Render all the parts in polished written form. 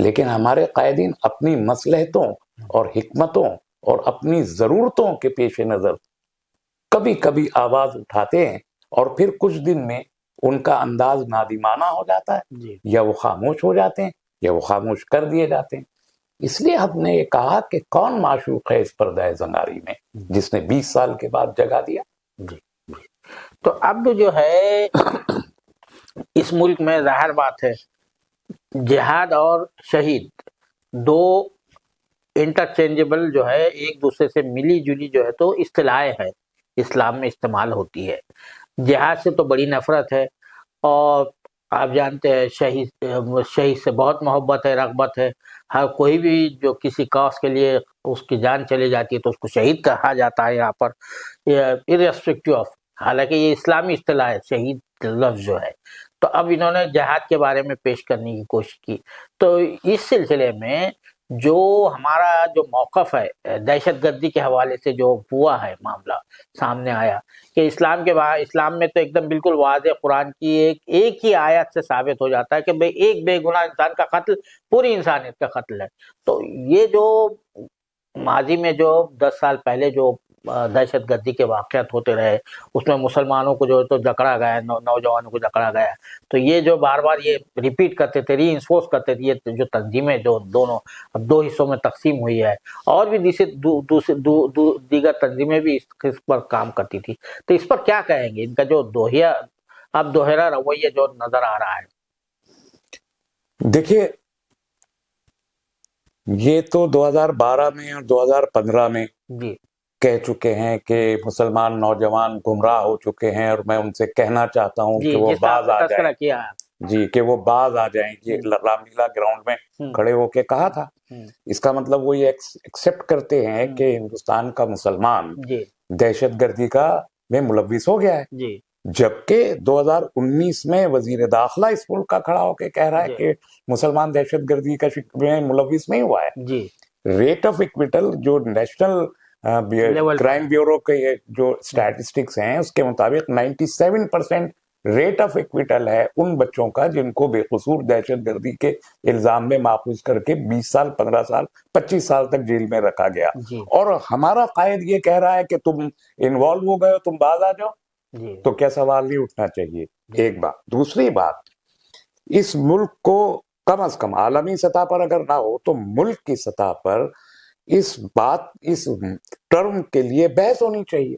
لیکن ہمارے قائدین اپنی مصلحتوں اور حکمتوں اور اپنی ضرورتوں کے پیش نظر کبھی کبھی آواز اٹھاتے ہیں اور پھر کچھ دن میں ان کا انداز نادمانہ ہو جاتا ہے، یا وہ خاموش ہو جاتے ہیں یا وہ خاموش کر دیے جاتے ہیں۔ اس لیے ہم نے یہ کہا کہ کون معشوق ہے اس پردہ زناری میں جس نے 20 سال کے بعد جگا دیا۔ تو اب جو ہے اس ملک میں ظاہر بات ہے جہاد اور شہید دو انٹرچینجبل جو ہے ایک دوسرے سے ملی جلی جو ہے تو اصطلاحیں ہے اسلام میں استعمال ہوتی ہے۔ جہاد سے تو بڑی نفرت ہے اور آپ جانتے ہیں شہید سے بہت محبت ہے، رغبت ہے۔ ہر کوئی بھی جو کسی کاز کے لیے اس کی جان چلی جاتی ہے تو اس کو شہید کہا جاتا ہے یہاں پر irrespective آف، حالانکہ یہ اسلامی اصطلاح ہے شہید لفظ جو ہے۔ تو اب انہوں نے جہاد کے بارے میں پیش کرنے کی کوشش کی، تو اس سلسلے میں جو ہمارا جو موقف ہے دہشت گردی کے حوالے سے جو ہوا ہے معاملہ سامنے آیا کہ اسلام میں تو ایک دم بالکل واضح قرآن کی ایک ہی آیت سے ثابت ہو جاتا ہے کہ بھئی ایک بے گناہ انسان کا قتل پوری انسانیت کا قتل ہے۔ تو یہ جو ماضی میں جو 10 سال پہلے جو دہشت گردی کے واقعات ہوتے رہے اس میں مسلمانوں کو جو تو جکڑا گیا، نوجوانوں کو جکڑا گیا، تو یہ جو بار بار یہ ریپیٹ کرتے تھے، ری انفورس کرتے تھے، یہ جو تنظیمیں جو دونوں اب 2 حصوں میں تقسیم ہوئی ہے اور بھی دیگر تنظیمیں بھی اس پر کام کرتی تھی، تو اس پر کیا کہیں گے؟ ان کا جو دوہرا رویہ جو نظر آ رہا ہے۔ دیکھیے یہ تو 2012 میں اور 2015 میں جی کہہ چکے ہیں کہ مسلمان نوجوان گمراہ ہو چکے ہیں، اور میں ان سے کہنا چاہتا ہوں کہ وہ باز آ جائیں، جی کہ وہ باز آ جائیں۔ یہ رام لیلا گراؤنڈ میں کھڑے ہو کے کہا تھا۔ اس کا مطلب وہ یہ ایکسپٹ کرتے ہیں کہ ہندوستان کا مسلمان دہشت گردی کا میں ملوث ہو گیا ہے، جبکہ 2019 میں وزیر داخلہ اس ملک کا کھڑا ہو کے کہہ رہا ہے کہ مسلمان دہشت گردی کا میں ملوث نہیں ہوا ہے۔ ریٹ آف ایکویٹل جو نیشنل کرائم بیورو کے جو اسٹیٹسٹکس ہیں اس کے مطابق 97% ریٹ آف ایکویٹل ہے ان بچوں کا جن کو بے قصور دہشت گردی کے الزام میں ماخوذ کر کے 20 سال 15 سال 25 سال تک جیل میں رکھا گیا۔ اور ہمارا قائد یہ کہہ رہا ہے کہ تم انوالو ہو گئے ہو، تم باز آ جاؤ، تو کیا سوال نہیں اٹھنا چاہیے؟ ایک بات۔ دوسری بات، اس ملک کو کم از کم عالمی سطح پر اگر نہ ہو تو ملک کی سطح پر اس ٹرم کے لیے بحث ہونی چاہیے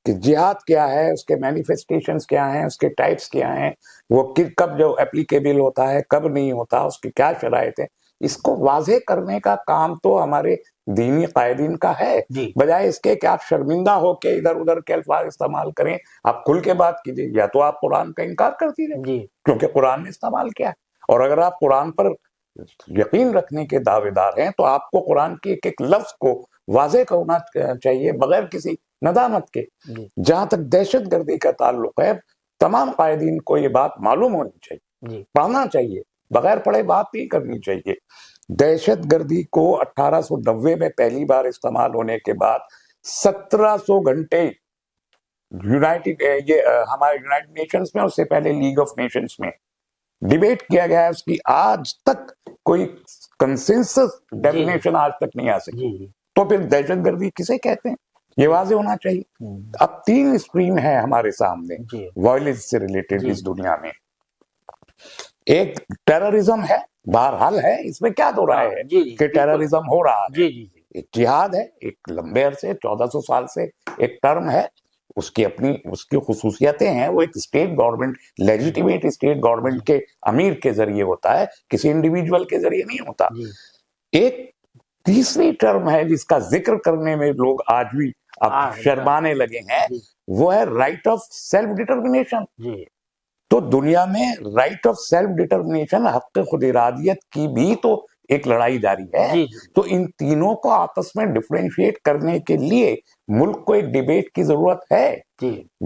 کہ جہاد کیا ہے، اس کے مینیفیسٹیشنز کیا ہیں، اس کے ٹائپس کیا ہیں، وہ کب جو اپلیکیبل ہوتا ہے، کب نہیں ہوتا، اس کی کیا شرائط ہے۔ اس کو واضح کرنے کا کام تو ہمارے دینی قائدین کا ہے، بجائے اس کے کہ آپ شرمندہ ہو کے ادھر ادھر کے الفاظ استعمال کریں۔ آپ کھل کے بات کیجیے، یا تو آپ قرآن کا انکار کر دیجیے کیونکہ قرآن نے استعمال کیا ہے، اور اگر آپ قرآن پر یقین رکھنے کے دعوے دار ہیں تو آپ کو قرآن کے ایک لفظ کو واضح ہونا چاہیے بغیر کسی ندامت کے۔ جہاں تک دہشت گردی کا تعلق ہے، تمام قائدین کو یہ بات معلوم ہونی چاہیے، پڑھنا چاہیے، بغیر پڑھے بات نہیں کرنی چاہیے۔ دہشت گردی کو 1890 میں پہلی بار استعمال ہونے کے بعد 1700 گھنٹے ہمارے یونائٹڈ نیشنز میں، اس سے پہلے لیگ آف نیشنز میں ڈیبیٹ کیا گیا ہے، اس کی آج تک کوئی کنسنسس ڈیفینیشن آج تک نہیں آ سکی۔ تو پھر دہشت گردی کسے کہتے ہیں یہ واضح ہونا چاہیے۔ اب 3 اسٹریم ہے ہمارے سامنے وائلنس سے ریلیٹڈ اس دنیا میں۔ ایک ٹیررزم ہے، بہرحال ہے، اس میں کیا دو رائے ہے کہ ٹیررزم ہو رہا ہے۔ ایک جہاد ہے، ایک لمبے عرصے 1400 سال سے ایک ٹرم ہے، اس کی خصوصیتیں ہیں، وہ ایک state government, legitimate state government کے امیر کے ذریعے ہوتا ہے، کسی انڈیویجول کے ذریعے نہیں ہوتا۔ ایک تیسری ٹرم ہے جس کا ذکر کرنے میں لوگ آج بھی اب شرمانے لگے ہیں، وہ ہے رائٹ آف سیلف ڈٹرمنیشن۔ تو دنیا میں رائٹ آف سیلف ڈٹرمنیشن، حق خود ارادیت کی بھی تو ایک لڑائی جاری ہے۔ تو ان تینوں کو آپس میں ڈفرینشیٹ کرنے کے لیے ملک کو ایک ڈیبیٹ کی ضرورت ہے۔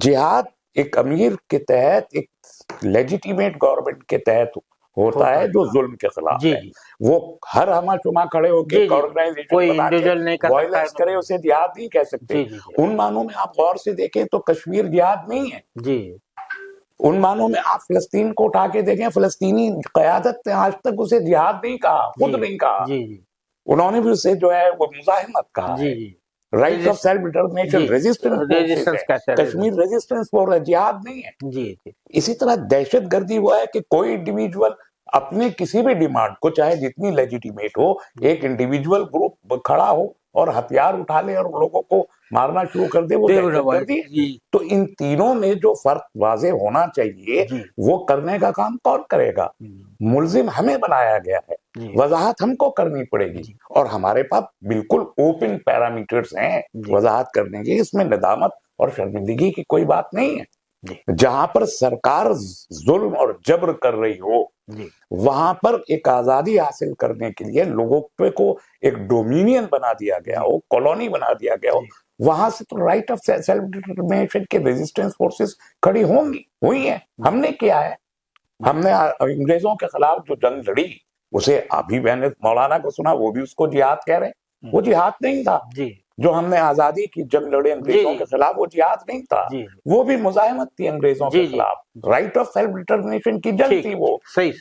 جہاد ایک امیر کے تحت، ایک لیجیٹیمیٹ گورنمنٹ کے تحت ہوتا ہے جو ظلم کے خلاف ہے۔ وہ ہر ہمہ چمہ کھڑے ہو کے وائلنس کرے اسے جہاد نہیں کہہ سکتے۔ ان معنوں میں آپ غور سے دیکھیں تو کشمیر جہاد نہیں ہے، ان معنوں میں آپ فلسطین کو اٹھا کے دیکھیں، فلسطینی قیادت نے آج تک اسے جہاد نہیں کہا، خود نہیں کہا، انہوں نے بھی اسے جو ہے وہ مزاحمت کہا ہے، right of self determination, resistance forces ہے، کشمیر ریزسٹنس فورس ہے، جہاد نہیں ہے۔ اسی طرح دہشت گردی وہ ہے کہ کوئی انڈیویجول اپنے کسی بھی ڈیمانڈ کو، چاہے جتنی لیجیٹیمیٹ ہو، ایک انڈیویجول گروپ کھڑا ہو اور ہتھیار اٹھا لے اور لوگوں کو مارنا شروع کر دے، وہ دہشت گردی ہے۔ تو ان تینوں میں جو فرق واضح ہونا چاہیے وہ کرنے کا کام کون کرے گا؟ ملزم ہمیں بنایا گیا ہے، وضاحت ہم کو کرنی پڑے گی، اور ہمارے پاس بالکل اوپن پیرامیٹرز ہیں وضاحت کرنے کی، اس میں ندامت اور شرمندگی کی کوئی بات نہیں ہے۔ جہاں پر سرکار ظلم اور جبر کر رہی ہو، وہاں پر ایک آزادی حاصل کرنے کے لیے لوگوں کو ایک ڈومینین بنا دیا گیا ہو، کالونی بنا دیا گیا ہو، وہاں سے تو رائٹ آف سیلف ڈٹرمنیشن کے ریزسٹنس فورسز کھڑی ہوں گی، ہوئی ہیں، ہم نے کیا ہے، ہم نے انگریزوں کے خلاف جو جنگ لڑی، اسے ابھی میں نے مولانا کو سنا وہ بھی اس کو جہاد کہہ رہے ہیں، وہ جہاد نہیں تھا۔ جو ہم نے آزادی کی جنگ لڑے انگریزوں کے خلاف، وہ جہاد نہیں تھا، وہ بھی مزاحمت تھی انگریزوں کے خلاف، رائٹ آف سیلف ڈٹرمنیشن کی جنگ تھی وہ۔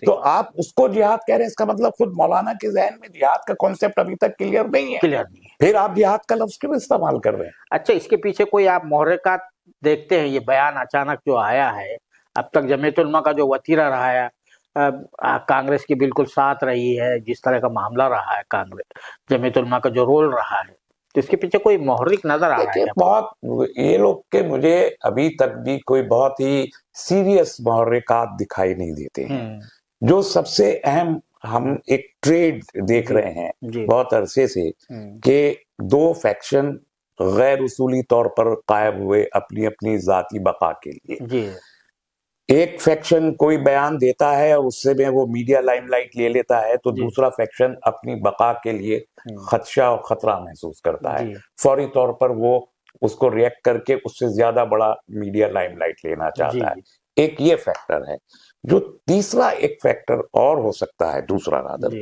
تو آپ اس کو جہاد کہہ رہے ہیں، اس کا مطلب خود مولانا کے ذہن میں جہاد کا کانسیپٹ ابھی تک کلیئر نہیں ہے، پھر آپ جہاد کا لفظ کیوں استعمال کر رہے ہیں؟ اچھا، اس کے پیچھے کوئی آپ محرکات دیکھتے ہیں؟ یہ بیان اچانک جو آیا ہے، اب تک جمعیت علماء کا جو وتیرہ رہا ہے، کانگریس کی بالکل ساتھ رہی ہے، جس طرح کا معاملہ رہا ہے کانگریس جمعیت علماء کا جو رول رہا ہے، تو اس کے پیچھے کوئی محرک نظر آ رہا ہے؟ بہت یہ لوگ کے مجھے ابھی تک بھی کوئی بہت ہی سیریس محرکات دکھائی نہیں دیتے ہیں۔ جو سب سے اہم ہم ایک ٹریڈ دیکھ رہے ہیں بہت عرصے سے کہ دو فیکشن غیر اصولی طور پر قائم ہوئے اپنی اپنی ذاتی بقا کے لیے۔ ایک فیکشن کوئی بیان دیتا ہے اور اس سے میں وہ میڈیا لائم لائٹ لے لیتا ہے، تو دوسرا فیکشن اپنی بقا کے لیے خدشہ اور خطرہ محسوس کرتا ہے، فوری طور پر وہ اس کو ریئیکٹ کر کے اس سے زیادہ بڑا میڈیا لائم لائٹ لینا چاہتا ہے۔ ایک یہ فیکٹر ہے۔ جو تیسرا ایک فیکٹر اور ہو سکتا ہے، دوسرا رادر،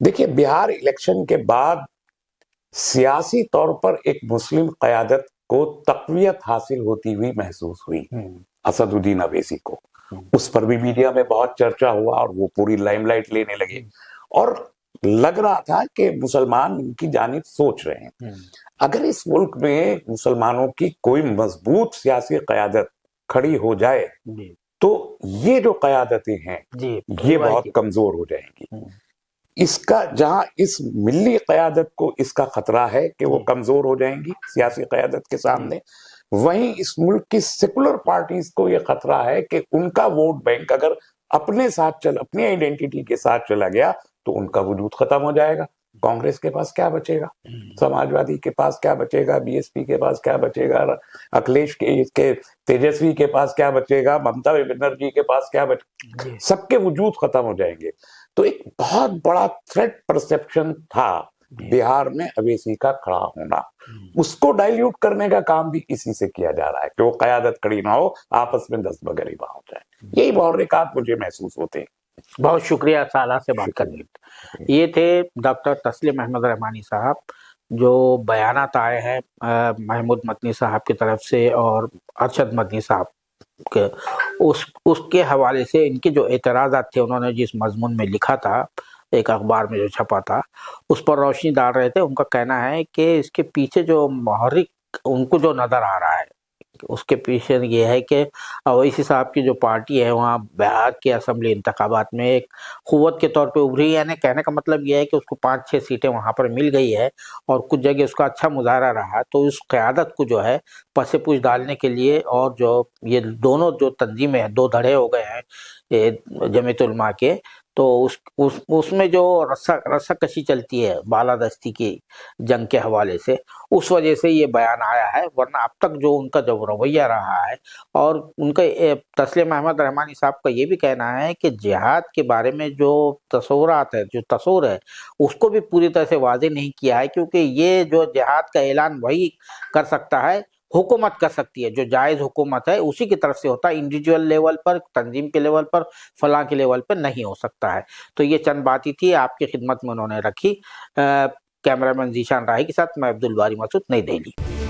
دیکھیے بہار الیکشن کے بعد سیاسی طور پر ایک مسلم قیادت کو تقویت حاصل ہوتی ہوئی محسوس ہوئی، اسد الدین اویسی کو، اس پر بھی میڈیا میں بہت چرچا ہوا اور وہ پوری لائم لائٹ لینے لگے، اور لگ رہا تھا کہ مسلمان ان کی جانب سوچ رہے ہیں۔ اگر اس ملک میں مسلمانوں کی کوئی مضبوط سیاسی قیادت کھڑی ہو جائے تو یہ جو قیادتیں ہیں یہ بہت کمزور ہو جائیں گی۔ اس کا جہاں اس ملی قیادت کو اس کا خطرہ ہے کہ وہ کمزور ہو جائیں گی سیاسی قیادت کے سامنے، وہیں اس ملک کی سیکولر پارٹیز کو یہ خطرہ ہے کہ ان کا ووٹ بینک اگر اپنے ساتھ اپنی آئیڈینٹی کے ساتھ چلا گیا تو ان کا وجود ختم ہو جائے گا۔ کانگریس کے پاس کیا بچے گا، سماجوادی کے پاس کیا بچے گا، بی ایس پی کے پاس کیا بچے گا، اکھلیش کے تیجسوی کے پاس کیا بچے گا، ممتا بنرجی کے پاس کیا بچے گا، سب کے وجود ختم ہو جائیں گے۔ تو ایک بہت بڑا تھریٹ پرسپشن تھا بہار میں اویسی کا کھڑا ہونا، اس کو ڈائلیوٹ کرنے کا کام بھی اسی سے کیا جا رہا ہے کہ وہ قیادت کھڑی نہ ہو، آپس میں دست بغریبہ ہو جائے۔ یہی محرکات مجھے محسوس ہوتے ہیں۔ بہت شکریہ سالہ سے بات کرنے۔ یہ تھے ڈاکٹر تسلیم احمد رحمانی صاحب، جو بیانات آئے ہیں محمود مدنی صاحب کی طرف سے اور ارشد مدنی صاحب کے، اس کے حوالے سے ان کے جو اعتراضات تھے، انہوں نے جس مضمون میں لکھا تھا، ایک اخبار میں جو چھپا تھا، اس پر روشنی ڈال رہے تھے۔ ان کا کہنا ہے کہ اس کے پیچھے جو محرک ان کو جو نظر آ رہا ہے، اس کے پیچھے یہ ہے کہ اویسی صاحب کی جو پارٹی ہے وہاں بہار کے اسمبلی انتخابات میں ایک قوت کے طور پہ ابھری، یعنی کہنے کا مطلب یہ ہے کہ اس کو 5-6 سیٹیں وہاں پر مل گئی ہے اور کچھ جگہ اس کا اچھا مظاہرہ رہا، تو اس قیادت کو جو ہے پس پوچھ ڈالنے کے لیے، اور جو یہ دونوں جو تنظیمیں ہیں، دو دھڑے ہو گئے ہیں جمعیت علماء کے، تو اس میں جو رسہ کشی چلتی ہے بالادستی کی جنگ کے حوالے سے، اس وجہ سے یہ بیان آیا ہے، ورنہ اب تک جو ان کا جو رویہ رہا ہے، اور ان کا تسلیم احمد رحمانی صاحب کا یہ بھی کہنا ہے کہ جہاد کے بارے میں جو تصورات ہے، جو تصور ہے، اس کو بھی پوری طرح سے واضح نہیں کیا ہے، کیونکہ یہ جو جہاد کا اعلان وہی کر سکتا ہے، حکومت کر سکتی ہے، جو جائز حکومت ہے اسی کی طرف سے ہوتا ہے، انڈیویجول لیول پر، تنظیم کے لیول پر، فلاں کے لیول پر نہیں ہو سکتا ہے۔ تو یہ چند باتیں تھی آپ کی خدمت میں انہوں نے رکھی۔ کیمرہ مین ذیشان راہی کے ساتھ میں عبدالباری مسعود، نئی دہلی۔